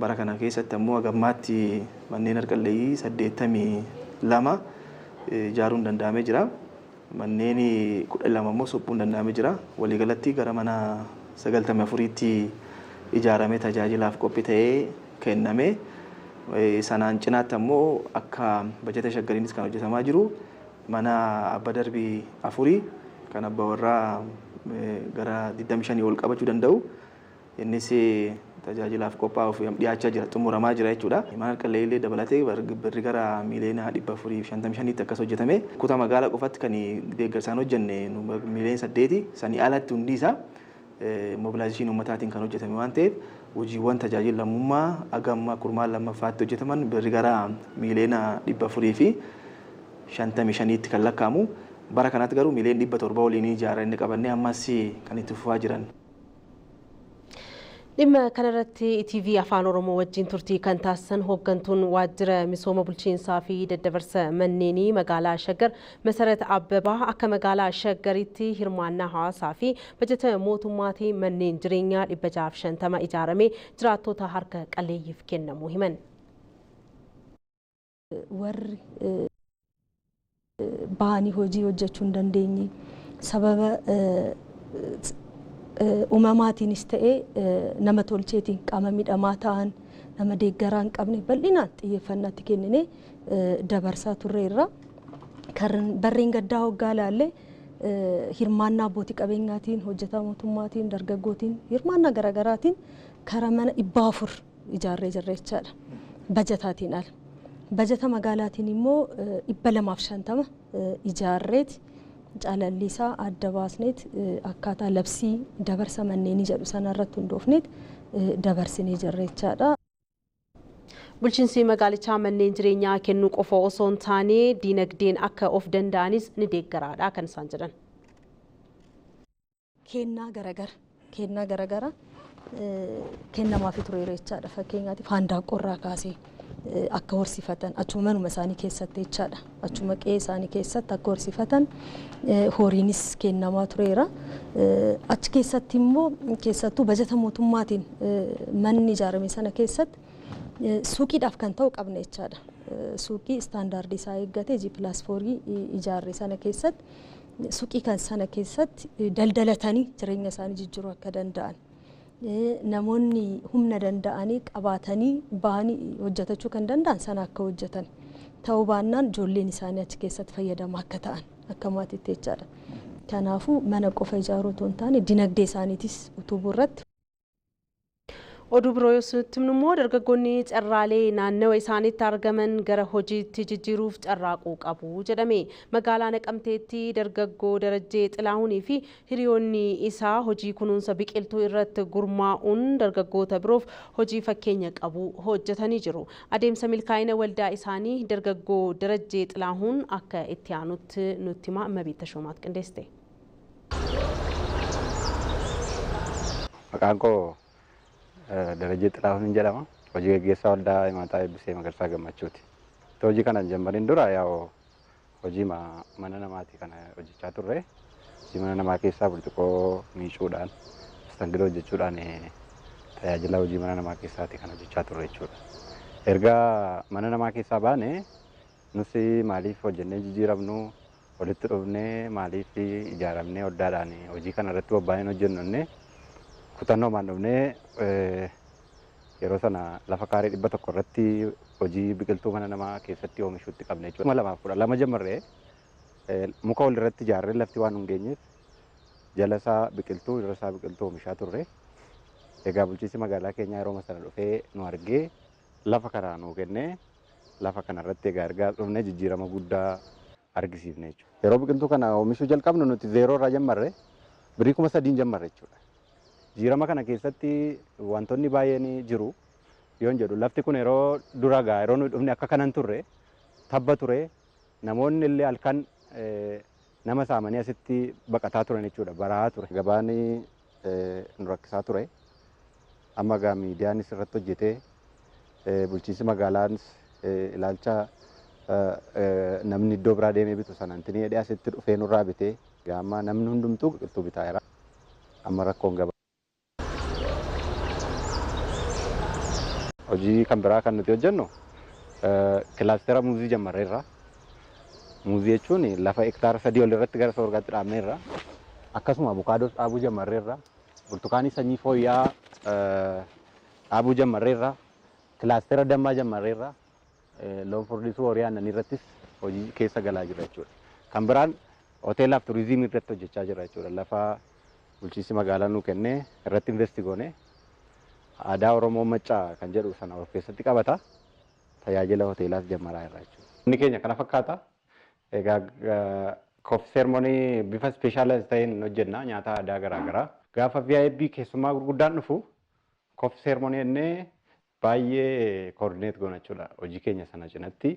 Bara kana keessatti ammoo hagammaatti manneen qalleeyyii 82 ijaaruun danda'amee jira. Manneen 12 ammoo suphuun danda'amee jira. Waliigalatti gara mana 94tti ijaaramee tajaajilaaf qophii ta'ee kenname. Sanaan cinaatti ammoo akka bajata shaggariinis kan hojjetamaa jiru mana abba darbii 4 kan abba warraa gara 25 ol qabachuu danda'u. Innis tajaajilaaf qophaa'uuf dhiyaachaa jira xumuramaa jira jechuudha. Mana qalleeyyii dabalatee birri gara miiliyoona 455tti akkas hojjetame. Kutaa magaalaa qofaatti kan deeggarsaan hojjenne miiliyoona 8 sanii alatti hundi isaa mobilaayizeeshinii uummataatiin kan hojjetame waan ta'eef hojiiwwan tajaajila lammummaa agamma kurmaan lammaffaatti hojjetaman birri gara miiliyoona 455tti kan lakkaa'amu. Bara kanatti garuu miiliyoona 700 oliin ijaaranii qabannee ammas kan itti fufaa jiran. Dhimma kanarratti TV Afaan Oromoo wajjin turtii kan taasisan hooggantuun waajjira misooma bulchiinsaa fi daddabarsa manneenii magaalaa Shaggar Masarat Abbabaa akka magaalaa Shaggaritti hirmaannaa hawaasaa fi bajata mootummaatiin manneen jireenyaa 650 ijaaramee jiraattota harka qalleeyyiif kennamuu himan. Warri baanii hojii hojjechuu hin dandeenye sababa uumamaatiinis ta'ee nama tolcheetiin qaama miidhamaa ta'an nama deeggaraa hin qabne bal'inaan xiyyeeffannaatti kennine dabarsaa turreerra. Kan barreen gaddaa hoggaa ilaalle hirmaannaa abbootii qabeenyaatiin hojjetaa mootummaatiin dargaggootiin hirmaannaa garaagaraatiin karaa mana 400 ijaarree jirra jechaadha. Bajataatiin ala. Bajata magaalaatiin immoo 250 ijaarreeti. Caalallisaa adda baasneet akkaataa labsii dabarsa manneenii jedhu sanarratti hundoofneet dabarsinee jirra jechaadha. Bulchiinsi magaalichaa manneen jireenyaa kennuu qofa osoo hin taane diinagdeen akka of danda'anis ni deeggaraadha kan isaan jedhan. Kennaa garagara kennamaafi tureera jechaadha. Fakkeenyaatiif handaaqqoorraa kaasee akka horsifatan achuma manuma isaanii keessatti jechaadha. Achuma qe'ee isaanii keessatti akka horsifatan horiinis kennamaa tureera. Achi keessatti immoo keessattuu bajata mootummaatiin manni ijaarame sana keessatti suuqiidhaaf kan ta'u qabna jechaadha. Suuqii istaandaardii isaa eeggate G+4 ijaarre sana keessatti suuqii kan sana keessatti daldalatanii jireenya isaanii jijjiiruu akka danda'an. Namoonni humna danda'anii qabaatanii bahanii hojjetachuu kan danda'an sana akka hojjetan ta'uu baannaan ijoolleen isaanii achi keessatti fayyadamaa akka ta'an akka maatiitti jechaadha. Kanaafuu mana qofa ijaaruu otoo hin taane dinagdee isaaniitis utubuu irratti. Oduu biroo yoo nutti immoo dargaggoonni carraalee naannawa isaaniitti argaman gara hojiitti jijjiiruuf carraaquu qabu jedhame. Magaalaa Naqamteetti dargaggoo Darajjee Xilaahuunii fi hiriyoonni isaa hojii kunuunsa biqiltuu irratti gurmaa'uun dargaggoota biroof hojii fakkeenya qabu hojjetanii jiru. Adeemsa milkaa'ina waldaa isaanii dargaggoo Darajjee Xilaahuun akka itti aanutti nutti hima. Mabiita Shoomaat qindeessite. Maqaan koo Darajjee Xilaahuun jedhama. Hojii gaggeessaa waldaa Himaataa Eebbisee Magarsaa Gammachuuti. Hojii kana jalqabeen dura hojii mana namaati kana hojjechaa turre. Hojii mana namaa keessaa burcuqqoo miicuudhaan, istangidoo hojjechuudhaan tajaajila hojii mana namaa keessaati kan hojjechaa turre jechuudha. Erga mana namaa keessaa baane nuti maaliif hojjennee jijjiiramnu walitti dhufnee maaliif ijaaramnee waldaadhaan hojii kana irratti bobba'anii hojjennu kutannoo maan dhufnee yeroo sana lafa kaarii 100 irratti hojii biqiltuu mana namaa keessatti oomishuutti qabne jechuudha. 2012 jammarree muka wal irratti ijaarree lafti waan hin geenyeef jala isaa biqiltuu irra isaa biqiltuu oomishaa turre. Egaa bulchiinsi magaalaa keenyaa yeroo sana dhufee nu argee lafa kana nuu kennee lafa kana irratti egaa ergaa dhufnee jijjiirama guddaa argisiifne jechuudha. Yeroo biqiltuu kana oomishuu jalqabnu nuti 0 irraa jammarre birii 3,000 jammarre jechuudha. Jijjiirama kana keessatti wantoonni baay'een jiru. Yoon jedhu lafti kun yeroo dura yeroo nu dhufne akka kanan turre tabba ture namoonni illee halkan nama saamanii asitti baqataa turan jechuudha. Barahaa ture. Gabaan nu rakkisaa ture. Amma gaa miidiyaanis irratti hojjetee bulchiinsi magaalaanis ilaalcha namni iddoo biraa deemee bitu sanantinii hidhee asitti dhufee nurraa bitee gaamma namni hundumtuu biqiltuu bitaa jira. Amma rakkoon gabaa. Hojii kan biraa kan nuti hojjennu kilaastera muuzii jammarreerra. Muuzii jechuun lafa hektaara 3 ol irratti gara soorgaatti dhaabneerra. Akkasuma abukaadoos dhaabuu jammarreerra. Burtukaanii sanyii fooyya'aa dhaabuu jammarreerra. Kilaastera dammaa jammarreerra. Loon furdisuu horii aannanii irrattis hojii keessa galaa jira jechuudha. Kan biraan hoteelaaf turizimii irratti hojjechaa jira jechuudha. Lafa bulchiinsi magaalaa nuu kennee irratti investi goone. Aadaa Oromoo Maccaa kan jedhu sana of keessatti qabata. Tajaajila hoteelaas jammaraa irraa jechuudha. Inni keenya kana fakkaata. Egaa koffii seermonii bifa ispeeshaalaa ta'een hojjenna nyaata aadaa garaagaraa. Gaafa VIP keessummaa gurguddaan dhufu koffii seermonii innee baay'ee koordineet goona jechuudha hojii keenya sana cinatti.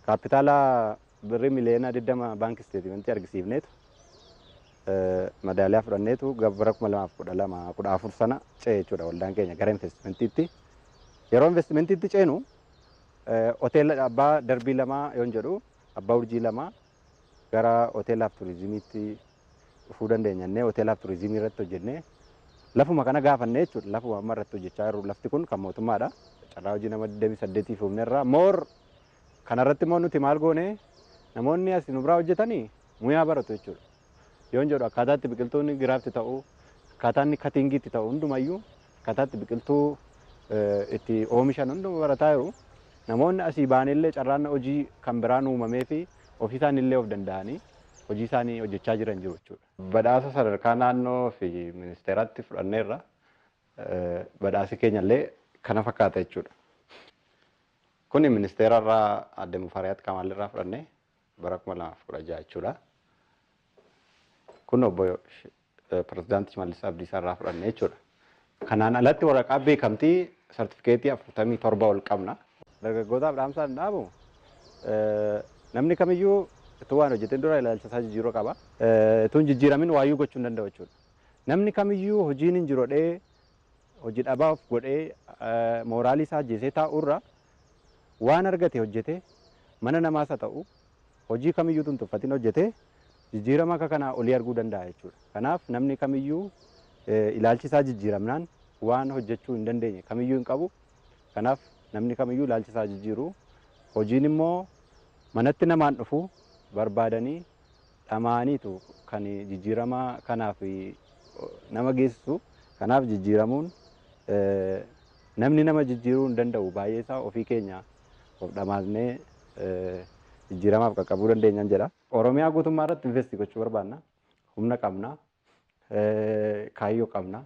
Kaapitaala birrii miliyoona 20 baankii isteetimentii argisiifneetu madaaliyaa fudhanneetu bara 2012-14 sana ce'e jechuudha waldaan keenya gara investimentiitti. Yeroo investimentiitti ceenu hoteela abbaa darbii 2 yoon jedhu abbaa urjii 2 gara hoteelaaf turizimiitti dhufuu dandeenyannee hoteelaaf turizimii irratti hojjennee lafuma kana gaafannee jechuudha. Lafuma amma irratti hojjechaa jiru lafti kun kan mootummaadha. Carraa hojii nama 28 fuufneerra moor kanarratti immoo nuti maal goone namoonni as nu biraa hojjetanii muyaa baratu jechuudha. Yoon jedhu akkaataatti biqiltuun giraafti ta'u akkaataatti katiingiitti ta'u hundumayyuu akkaataatti biqiltuu itti oomishan hunduma barataa jiru. Namoonni asii baanillee carraan hojii kan biraan uumamee fi ofii isaaniillee of danda'anii hojii isaanii hojjechaa jiran jiru jechuudha. Badhaasa sadarkaa naannoo fi ministeeraatti fudhanneerra badhaasi keenyallee kana fakkaata jechuudha. Kuni ministeera irraa Aadde Mufariyaat Kamaal irraa fudhannee bara 2016 jechuudha. Kun obbo Pirezidaantii Shimallis Abdiisaa irraa fudhannee jechuudha. Kanaan alatti waraqaa beekamtii sartifikeetii 47 ol qabna. Dargaggootaaf dhaamsaan dhaabu namni kamiyyuu itti waan hojjeteen dura ilaalcha isaa jijjiiruu qaba. Tun jijjiiramin waayyuu gochuu hin danda'u jechuudha. Namni kamiyyuu hojiin hin jirodhee hojii dhabaaf godhee mooraalii isaa ajjeesee taa'urra waan argate hojjetee mana namaas haa ta'u hojii kamiyyuu tuntuuffatiin hojjetee jijjiirama akka kanaa olii arguu danda'a jechuudha. Kanaaf namni kamiyyuu ilaalchi isaa jijjiiramnaan waan hojjechuu hin dandeenye kamiyyuu hin qabu. Kanaaf namni kamiyyuu ilaalchi isaa jijjiiru hojiin immoo manatti namaan dhufu barbaadanii dhamaaniitu kan jijjiirama kanaaf nama geessisu. Kanaaf jijjiiramuun namni nama jijjiiruu hin danda'u baay'ee isaa ofii keenya of dhamaasnee jijjiiramaaf qaqqabuu dandeenyan jedha. Oromiyaa guutummaa irratti investi gochuu barbaanna. Humna qabna. Kaayyoo qabna.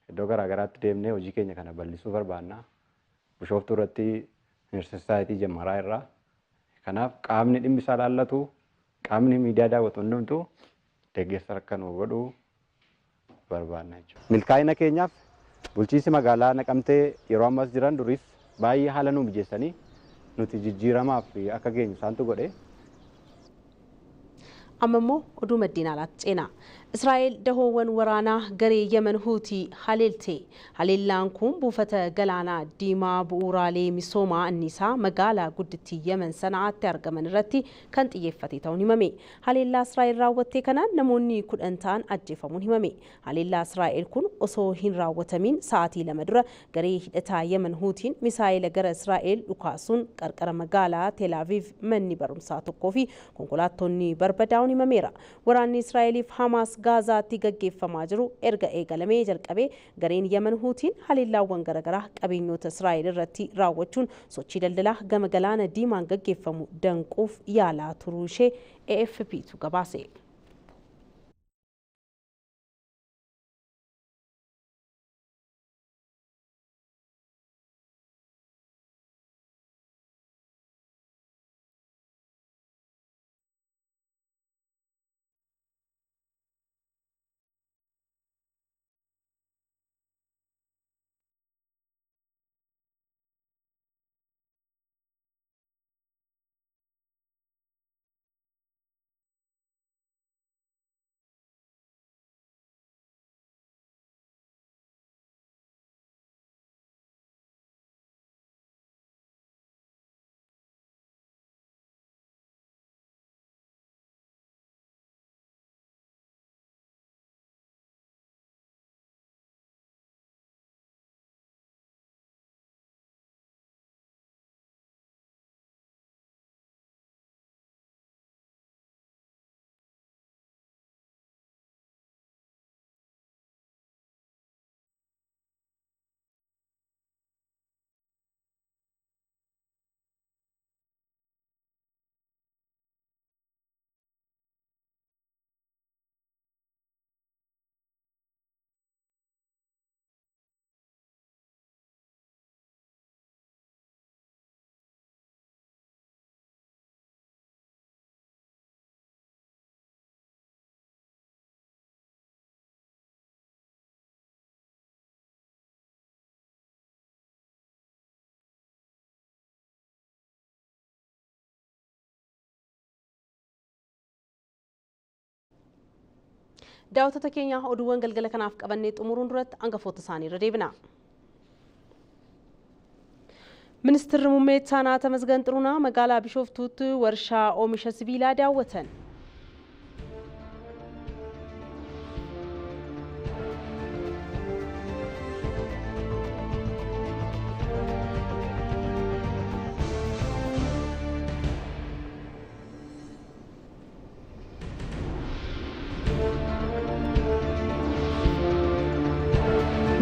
iddoo garaagaraatti deemnee hojii keenya kana bal'isuu barbaanna. Bishooftuu irratti yuunivarsiitii Jammaraa irraa. Kanaaf qaamni dhimmi isaa laallatu qaamni miidiyaa daawwatu hundumtuu deeggarsa akka nu godhu barbaanna jechuudha. Milkaa'ina keenyaaf bulchiinsi magaalaa Naqamtee yeroo ammas jiran duris baay'ee haala nu mijeessanii nuti jijjiiramaaf akka geenyu isaantu godhe. Amma immoo oduu maddeen alaatti ceenaa. Israa'el dahoowwan waraanaa garee Yemen Huutii haleelte. Haleellaan kun buufata galaanaa Diimaa bu'uuraalee misoomaa anniisaa magaalaa guddittii Yemen Sanaa'aatti argaman irratti kan xiyyeeffate ta'uun himame. Haleellaa Israa'el raawwattee kanaan namoonni 10 ta'an ajjeefamuun himame. Haleellaa Israa'el kun osoo hin raawwatamin sa'aatii 2 dura garee hidhataa Yemen Huutiin misaa'ila gara Israa'el dhukaasuun qarqara magaalaa Tel Aviv manni barumsaa tokkoo fi konkolaattonni barbadaa'uun himameera. Waraanni Israa'eliif Hamaas Gaazaatti gaggeeffamaa jiru erga eegalamee jalqabee gareen Yemen Huutiin haleellaawwan garaagaraa qabeenyota Israa'el irratti raawwachuun sochii daldalaa gama galaana Diimaan gaggeeffamu danquuf yaalaa turuu ishee AFP'tu gabaase. Daawwattoota keenya oduuwwan galgala kanaaf qabannee xumuruun duratti hangafoota isaanii irra deebina. Ministeerri muummee Taanaa Tamasgan Xiruunaa magaalaa Bishooftuutti warshaa oomisha sibiilaa daawwatan.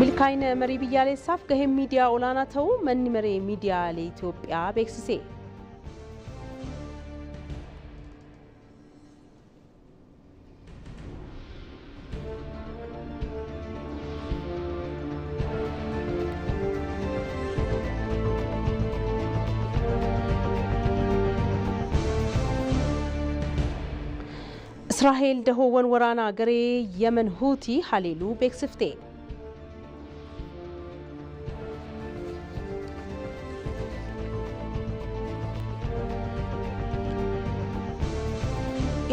milkaa'ina marii biyyaalessaaf gaheen miidiyaa olaanaa ta'uu manni maree miidiyaalee Itoophiyaa beeksise. Israa'el dahoowwan waraanaa garee Yemen Huutii haleeluu beeksifte.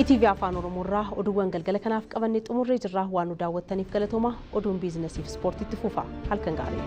ኢቲቪ አፋን ኦሮሞራ oduuwwan galgala kanaaf qabannee xumurree jirra waan nu daawwattaniif galatooma oduun biizinasiif ispoortiitti fufa halkan gaarii